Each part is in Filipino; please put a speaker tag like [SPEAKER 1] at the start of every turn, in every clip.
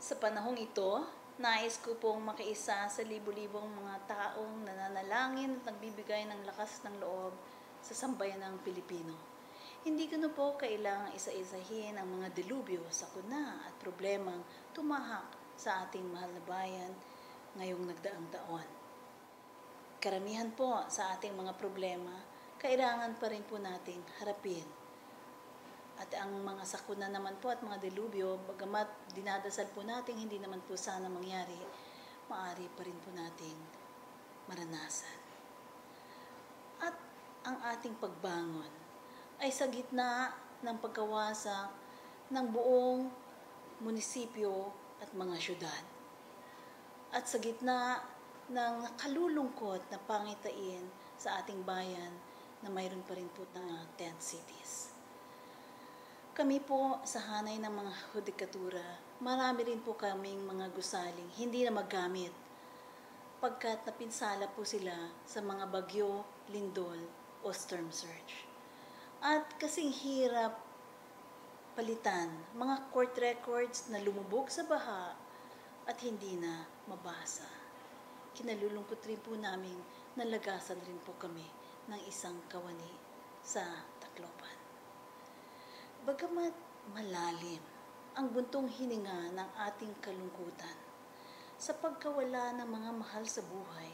[SPEAKER 1] Sa panahong ito, nais ko pong makiisa sa libu-libong mga taong nananalangin at nagbibigay ng lakas ng loob sa sambayan ng Pilipino. Hindi ko na po kailangang isa-isahin ang mga delubyo, sakuna at problemang tumahak sa ating mahal na bayan ngayong nagdaang taon. Karamihan po sa ating mga problema, kailangan pa rin po nating harapin. At ang mga sakuna naman po at mga delubyo, bagamat dinadasal po natin hindi naman po sana mangyari, maaari pa rin po nating maranasan. At ang ating pagbangon ay sa gitna ng pagkawasak ng buong munisipyo at mga syudad. At sa gitna ng kalulungkot na pangitain sa ating bayan na mayroon pa rin po na tent cities. Kami po sa hanay ng mga hudikatura, marami rin po kaming mga gusaling hindi na magamit pagkat napinsala po sila sa mga bagyo, lindol o storm surge. At kasing hirap palitan mga court records na lumubog sa baha at hindi na mabasa. Kinalulungkot rin po namin nalagasan rin po kami ng isang kawani sa Tacloban. Bagamat malalim ang buntong hininga ng ating kalungkutan sa pagkawala ng mga mahal sa buhay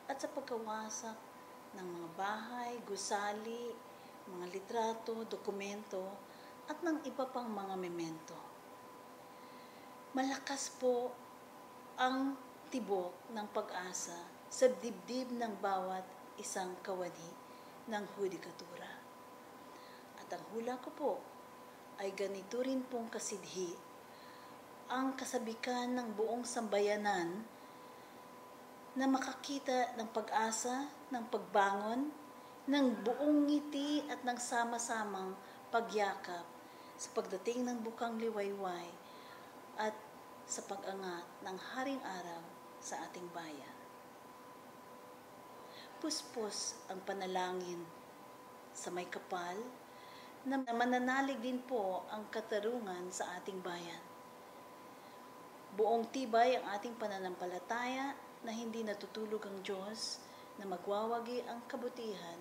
[SPEAKER 1] at sa pagkawasak ng mga bahay, gusali, mga litrato, dokumento at ng iba pang mga memento. Malakas po ang tibok ng pag-asa sa dibdib ng bawat isang kawani ng hudikatura. At ang hula ko po ay ganito rin pong kasidhi ang kasabikan ng buong sambayanan na makakita ng pag-asa, ng pagbangon, ng buong ngiti at ng sama-samang pagyakap sa pagdating ng bukang liwayway at sa pag-angat ng haring araw sa ating bayan. Puspos ang panalangin sa may kapal na mananalig din po ang katarungan sa ating bayan. Buong tibay ang ating pananampalataya na hindi natutulog ang Diyos, na magwawagi ang kabutihan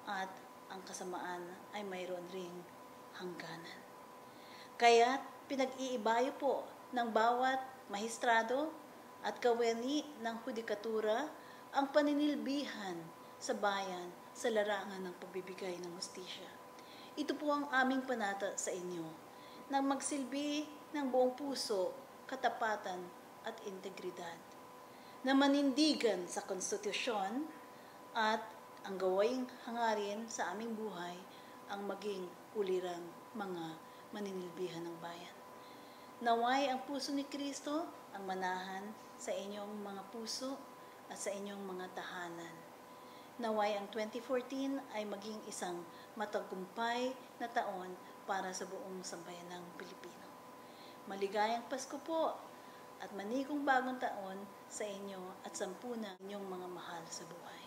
[SPEAKER 1] at ang kasamaan ay mayroon ring hangganan. Kaya't pinag-iibayo po ng bawat mahistrado at kawani ng hudikatura ang paninilbihan sa bayan sa larangan ng pagbibigay ng hustisya. Ito po ang aming panata sa inyo, na magsilbi ng buong puso, katapatan at integridad, na manindigan sa konstitusyon at ang gawaing hangarin sa aming buhay ang maging ulirang mga maninilbihan ng bayan. Naway ang puso ni Kristo ang manahan sa inyong mga puso at sa inyong mga tahanan. Naway ang 2014 ay maging isang matagumpay na taon para sa buong sambayan ng Pilipino. Maligayang Pasko po at manikong bagong taon sa inyo at sampu na inyong mga mahal sa buhay.